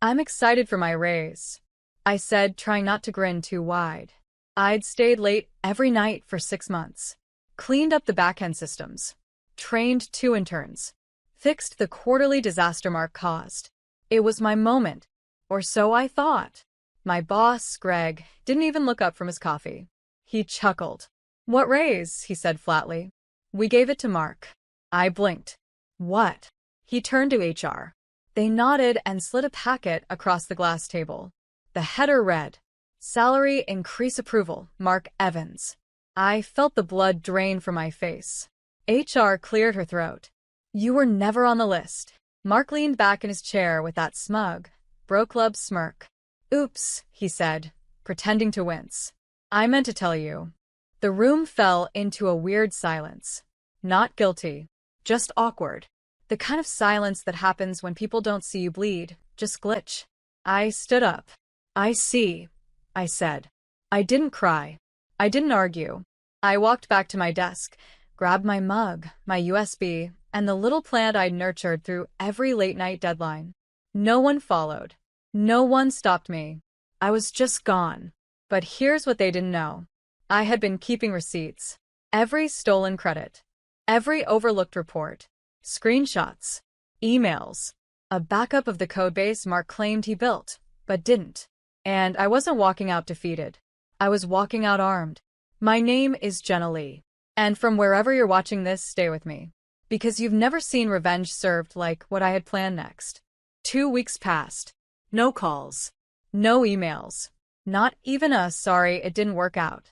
I'm excited for my raise, I said, trying not to grin too wide. I'd stayed late every night for 6 months, cleaned up the back-end systems, trained 2 interns, fixed the quarterly disaster Mark caused. It was my moment, or so I thought. My boss, Greg, didn't even look up from his coffee. He chuckled. "What raise?" he said flatly. "We gave it to Mark." I blinked. "What?" He turned to HR. They nodded and slid a packet across the glass table. The header read, "Salary increase approval, Mark Evans." I felt the blood drain from my face. HR cleared her throat. "You were never on the list." Mark leaned back in his chair with that smug, bro-club smirk. "Oops," he said, pretending to wince. "I meant to tell you." The room fell into a weird silence. Not guilty, just awkward. The kind of silence that happens when people don't see you bleed, just glitch. I stood up. "I see," I said. I didn't cry. I didn't argue. I walked back to my desk, grabbed my mug, my USB, and the little plant I'd nurtured through every late-night deadline. No one followed. No one stopped me. I was just gone. But here's what they didn't know. I had been keeping receipts. Every stolen credit. Every overlooked report. Screenshots. Emails. A backup of the codebase Mark claimed he built, but didn't. And I wasn't walking out defeated. I was walking out armed. My name is Jenna Lee. And from wherever you're watching this, stay with me. Because you've never seen revenge served like what I had planned next. 2 weeks passed. No calls. No emails. Not even a "sorry, it didn't work out."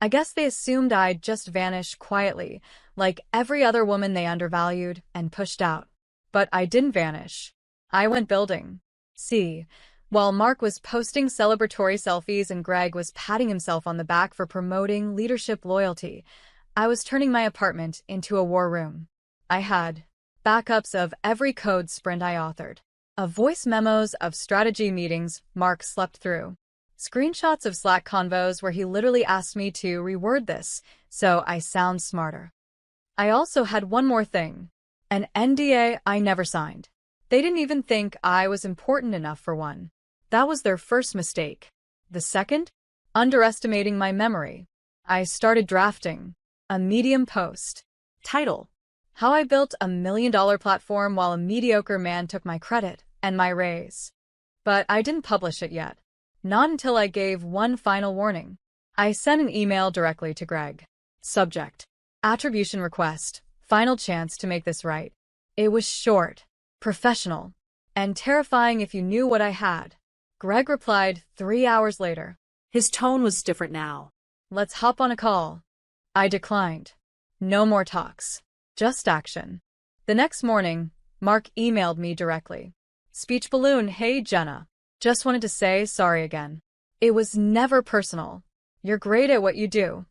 I guess they assumed I'd just vanish quietly, like every other woman they undervalued and pushed out. But I didn't vanish. I went building. See, while Mark was posting celebratory selfies and Greg was patting himself on the back for promoting leadership loyalty, I was turning my apartment into a war room. I had backups of every code sprint I authored, of voice memos of strategy meetings Mark slept through, screenshots of Slack convos where he literally asked me to reword this so I sound smarter. I also had one more thing, an NDA I never signed. They didn't even think I was important enough for one. That was their first mistake. The second? Underestimating my memory. I started drafting a Medium post. Title: How I Built a $1 million Platform While a Mediocre Man Took My Credit and My Raise. But I didn't publish it yet. Not until I gave one final warning. I sent an email directly to Greg. Subject: Attribution request. Final chance to make this right. It was short, professional, and terrifying if you knew what I had. Greg replied 3 hours later. His tone was different now. "Let's hop on a call." I declined. No more talks. Just action. The next morning, Mark emailed me directly. Speech balloon: "Hey Jenna. Just wanted to say sorry again. It was never personal. You're great at what you do."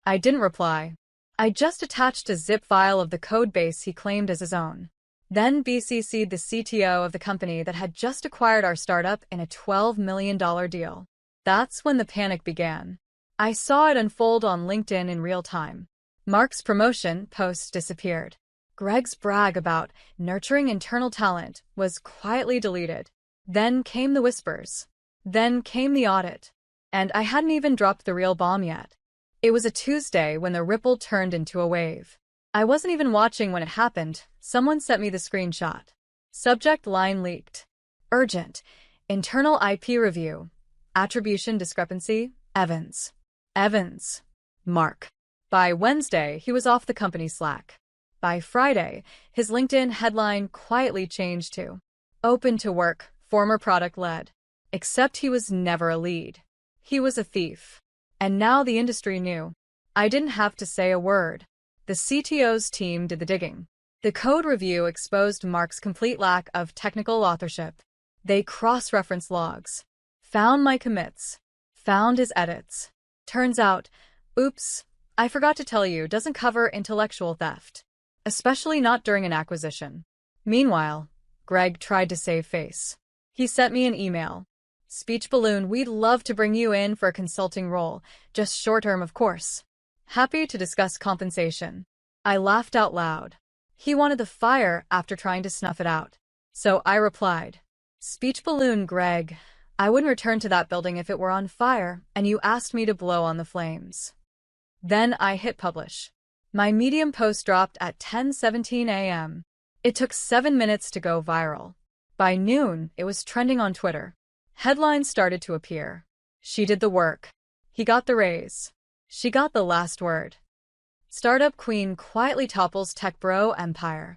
I didn't reply. I just attached a zip file of the code base he claimed as his own. Then BCC'd the CTO of the company that had just acquired our startup in a $12 million deal. That's when the panic began. I saw it unfold on LinkedIn in real time. Mark's promotion post disappeared. Greg's brag about nurturing internal talent was quietly deleted. Then came the whispers. Then came the audit. And I hadn't even dropped the real bomb yet. It was a Tuesday when the ripple turned into a wave. I wasn't even watching when it happened. Someone sent me the screenshot. Subject line leaked. Urgent. Internal IP review. Attribution discrepancy. Evans. Evans. Mark. By Wednesday, he was off the company's Slack. By Friday, his LinkedIn headline quietly changed to "Open to work, former product lead." Except he was never a lead. He was a thief. And now the industry knew. I didn't have to say a word. The CTO's team did the digging. The code review exposed Mark's complete lack of technical authorship. They cross-referenced logs, found my commits, found his edits. Turns out, oops, I forgot to tell you, doesn't cover intellectual theft. Especially not during an acquisition. Meanwhile, Greg tried to save face. He sent me an email. Speech balloon: "We'd love to bring you in for a consulting role, just short-term of course. Happy to discuss compensation." I laughed out loud. He wanted the fire after trying to snuff it out. So I replied, Speech balloon, Greg. I wouldn't return to that building if it were on fire, and you asked me to blow on the flames. Then I hit publish. My Medium post dropped at 10:17 a.m. It took 7 minutes to go viral. By noon, it was trending on Twitter. Headlines started to appear. She did the work. He got the raise. She got the last word. Startup queen quietly topples tech bro empire.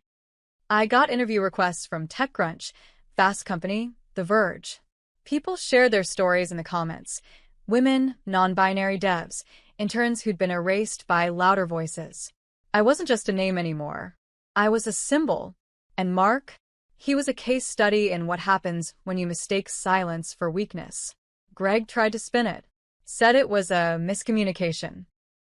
I got interview requests from TechCrunch, Fast Company, The Verge. People shared their stories in the comments. Women, non-binary devs, interns who'd been erased by louder voices. I wasn't just a name anymore. I was a symbol. And Mark? He was a case study in what happens when you mistake silence for weakness. Greg tried to spin it. Said it was a miscommunication.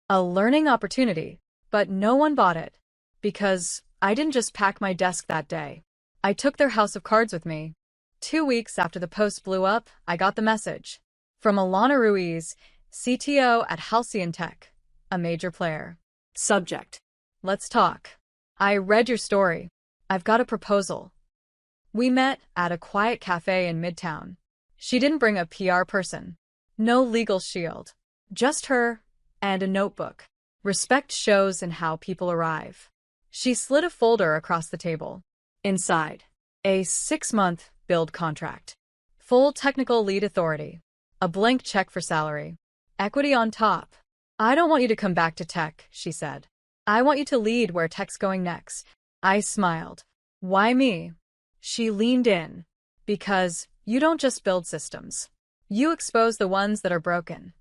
A learning opportunity. But no one bought it. Because I didn't just pack my desk that day. I took their house of cards with me. 2 weeks after the post blew up, I got the message. From Alana Ruiz, CTO at Halcyon Tech, a major player. Subject: Let's talk. I read your story. I've got a proposal. We met at a quiet cafe in Midtown. She didn't bring a PR person. No legal shield. Just her and a notebook. Respect shows in how people arrive. She slid a folder across the table. Inside, a 6-month build contract. Full technical lead authority. A blank check for salary. Equity on top. I don't want you to come back to tech, she said. I want you to lead where tech's going next. I smiled. Why me? She leaned in. Because you don't just build systems. You expose the ones that are broken.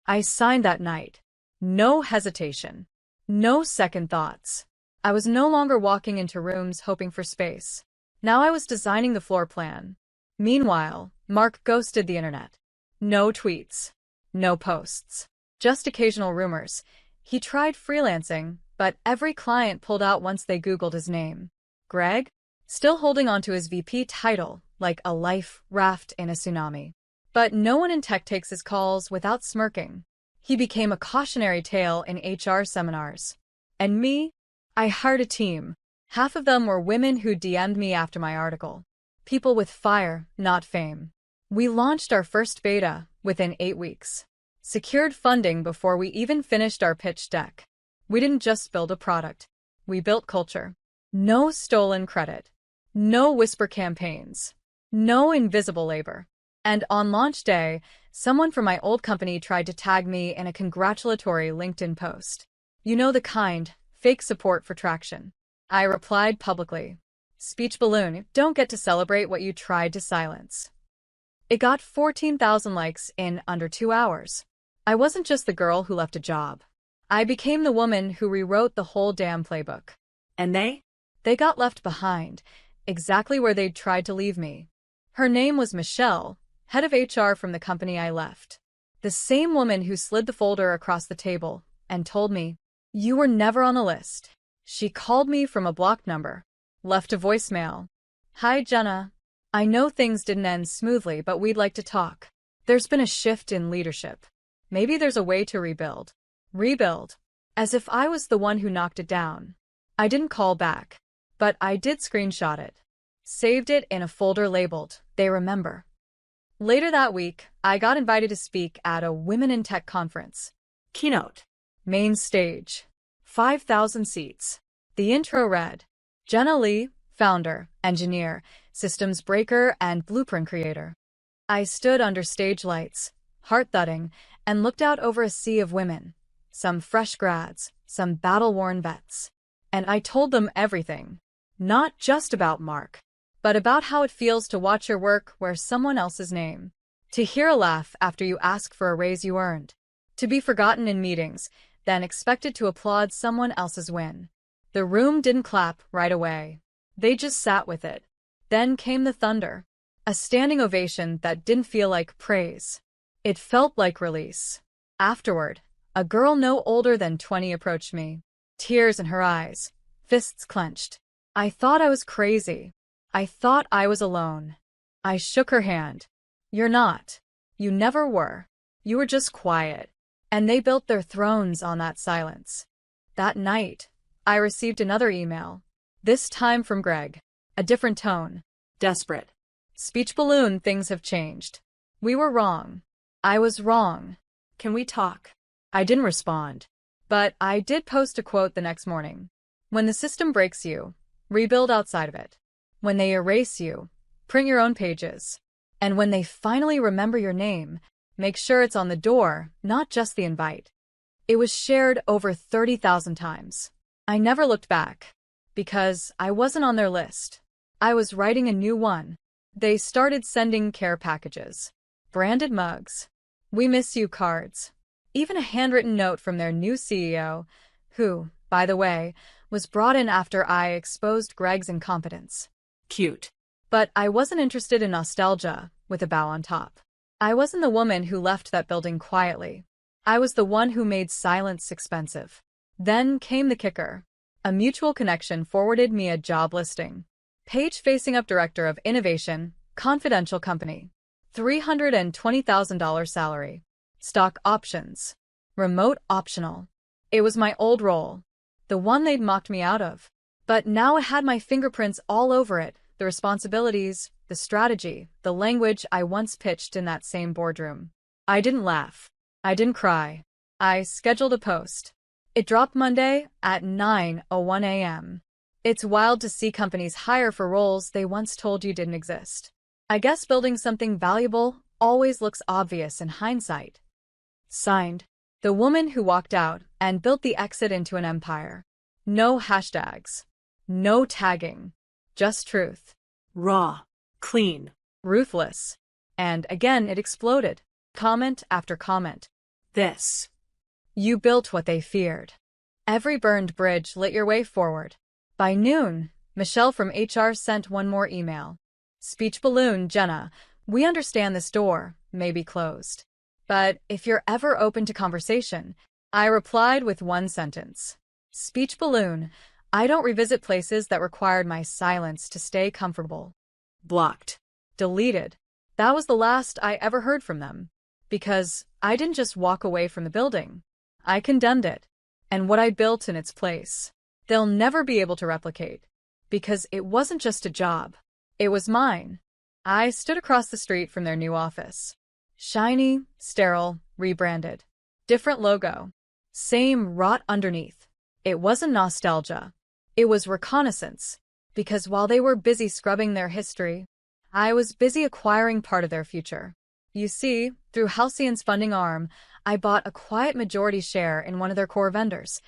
I signed that night. No hesitation. No second thoughts. I was no longer walking into rooms hoping for space. Now I was designing the floor plan. Meanwhile, Mark ghosted the internet. No tweets. No posts. Just occasional rumors. He tried freelancing, but every client pulled out once they Googled his name. Greg? Still holding onto his VP title, like a life raft in a tsunami. But no one in tech takes his calls without smirking. He became a cautionary tale in HR seminars. And me? I hired a team. Half of them were women who DM'd me after my article. People with fire, not fame. We launched our first beta within 8 weeks. Secured funding before we even finished our pitch deck. We didn't just build a product. We built culture. No stolen credit. No whisper campaigns. No invisible labor. And on launch day, someone from my old company tried to tag me in a congratulatory LinkedIn post. You know the kind, fake support for traction. I replied publicly. Speech balloon, don't get to celebrate what you tried to silence. It got 14,000 likes in under 2 hours. I wasn't just the girl who left a job. I became the woman who rewrote the whole damn playbook. And they? They got left behind, exactly where they'd tried to leave me. Her name was Michelle, head of HR from the company I left. The same woman who slid the folder across the table and told me, "You were never on the list." She called me from a blocked number. Left a voicemail. "Hi, Jenna. I know things didn't end smoothly, but we'd like to talk. There's been a shift in leadership. Maybe there's a way to rebuild." Rebuild. As if I was the one who knocked it down. I didn't call back, but I did screenshot it. Saved it in a folder labeled, "They Remember." Later that week, I got invited to speak at a Women in Tech conference. Keynote. Main stage. 5,000 seats. The intro read, Jenna Lee, founder, engineer, systems breaker, and blueprint creator. I stood under stage lights, heart thudding, and looked out over a sea of women. Some fresh grads, some battle-worn vets. And I told them everything. Not just about Mark, but about how it feels to watch your work wear someone else's name. To hear a laugh after you ask for a raise you earned. To be forgotten in meetings, then expected to applaud someone else's win. The room didn't clap right away. They just sat with it. Then came the thunder. A standing ovation that didn't feel like praise. It felt like release. Afterward, a girl no older than 20 approached me. Tears in her eyes. Fists clenched. I thought I was crazy. I thought I was alone. I shook her hand. "You're not. You never were. You were just quiet." And they built their thrones on that silence. That night, I received another email. This time from Greg. A different tone. Desperate. Speech balloon, things have changed. We were wrong. I was wrong. Can we talk? I didn't respond. But I did post a quote the next morning. When the system breaks you, rebuild outside of it. When they erase you, print your own pages. And when they finally remember your name, make sure it's on the door, not just the invite. It was shared over 30,000 times. I never looked back, because I wasn't on their list. I was writing a new one. They started sending care packages, branded mugs, "We miss you" cards, even a handwritten note from their new CEO, who, by the way, was brought in after I exposed Greg's incompetence. Cute. But I wasn't interested in nostalgia, with a bow on top. I wasn't the woman who left that building quietly. I was the one who made silence expensive. Then came the kicker. A mutual connection forwarded me a job listing. Page facing up Director of Innovation, confidential company. $320,000 salary. Stock options. Remote optional. It was my old role. The one they'd mocked me out of. But now it had my fingerprints all over it, the responsibilities, the strategy, the language I once pitched in that same boardroom. I didn't laugh. I didn't cry. I scheduled a post. It dropped Monday at 9:01 a.m. It's wild to see companies hire for roles they once told you didn't exist. I guess building something valuable always looks obvious in hindsight. Signed, the woman who walked out and built the exit into an empire. No hashtags. No tagging. Just truth. Raw. Clean. Ruthless. And again it exploded. Comment after comment. This. You built what they feared. Every burned bridge lit your way forward. By noon, Michelle from HR sent one more email. Speech balloon, Jenna, we understand this door may be closed. But if you're ever open to conversation, I replied with one sentence. Speech balloon, I don't revisit places that required my silence to stay comfortable. Blocked. Deleted. That was the last I ever heard from them. Because I didn't just walk away from the building. I condemned it. And what I built in its place. They'll never be able to replicate. Because it wasn't just a job. It was mine. I stood across the street from their new office. Shiny, sterile, rebranded. Different logo. Same rot underneath. It wasn't nostalgia. It was reconnaissance. Because while they were busy scrubbing their history, I was busy acquiring part of their future. You see, through Halcyon's funding arm, I bought a quiet majority share in one of their core vendors,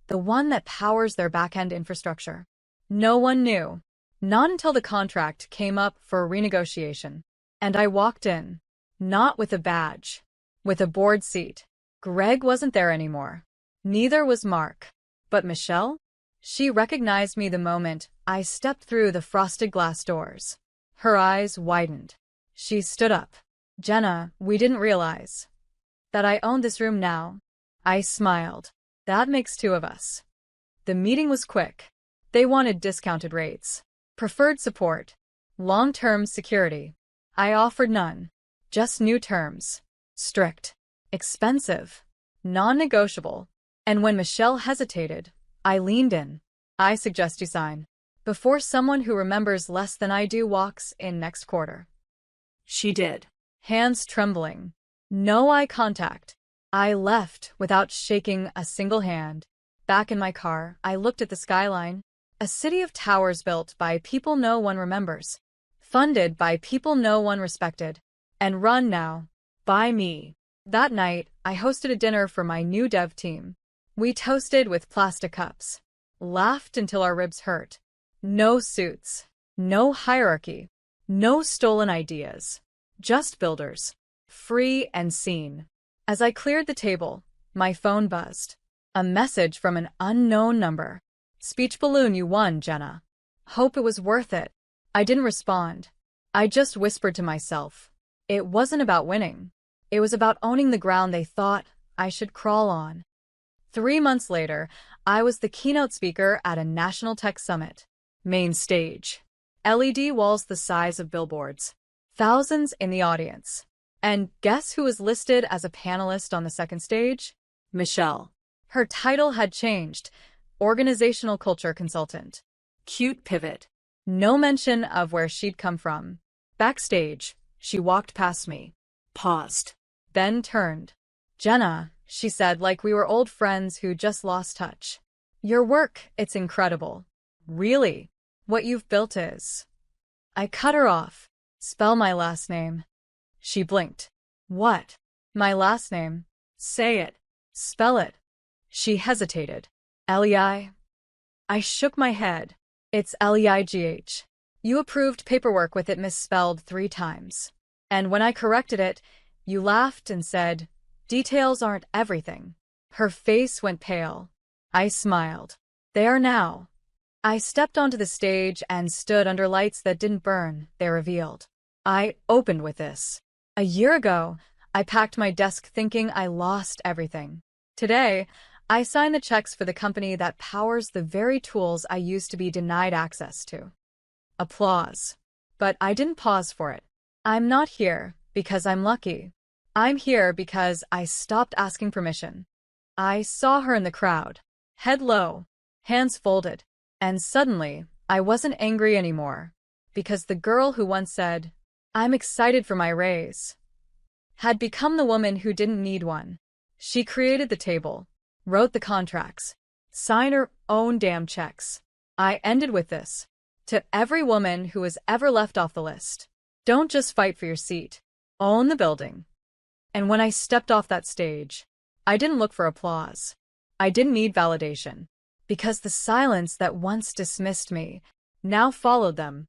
the one that powers their back-end infrastructure. No one knew. Not until the contract came up for a renegotiation. And I walked in. Not with a badge. With a board seat. Greg wasn't there anymore. Neither was Mark. But Michelle? She recognized me the moment I stepped through the frosted glass doors. Her eyes widened. She stood up. Jenna, we didn't realize that I owned this room now. I smiled. That makes two of us. The meeting was quick. They wanted discounted rates, preferred support, long-term security. I offered none. Just new terms. Strict. Expensive. Non-negotiable. And when Michelle hesitated, I leaned in. I suggest you sign. Before someone who remembers less than I do walks in next quarter. She did. Hands trembling. No eye contact. I left without shaking a single hand. Back in my car, I looked at the skyline. A city of towers built by people no one remembers. Funded by people no one respected. And run now. By me. That night, I hosted a dinner for my new dev team. We toasted with plastic cups. Laughed until our ribs hurt. No suits. No hierarchy. No stolen ideas. Just builders. Free and seen. As I cleared the table, my phone buzzed. A message from an unknown number. Speech balloon, you won, Jenna. Hope it was worth it. I didn't respond. I just whispered to myself. It wasn't about winning. It was about owning the ground they thought I should crawl on. 3 months later, I was the keynote speaker at a national tech summit. Main stage. LED walls the size of billboards. Thousands in the audience. And guess who was listed as a panelist on the second stage? Michelle. Her title had changed. Organizational culture consultant. Cute pivot. No mention of where she'd come from. Backstage, she walked past me, Paused. then turned. Jenna, she said like we were old friends who just lost touch. Your work, it's incredible. Really? What you've built is. I cut her off. Spell my last name. She blinked. What? My last name? Say it. Spell it. She hesitated. Leigh? I shook my head. It's Leigh. You approved paperwork with it misspelled 3 times. And when I corrected it, you laughed and said, details aren't everything. Her face went pale. I smiled. They are now. I stepped onto the stage and stood under lights that didn't burn, they revealed. I opened with this. A year ago, I packed my desk thinking I lost everything. Today, I sign the checks for the company that powers the very tools I used to be denied access to. Applause. But I didn't pause for it. I'm not here because I'm lucky. I'm here because I stopped asking permission. I saw her in the crowd, head low, hands folded, and suddenly, I wasn't angry anymore, because the girl who once said, I'm excited for my raise, had become the woman who didn't need one. She created the table, wrote the contracts, signed her own damn checks. I ended with this. To every woman who was ever left off the list, don't just fight for your seat, own the building. And when I stepped off that stage, I didn't look for applause. I didn't need validation, because the silence that once dismissed me now followed them.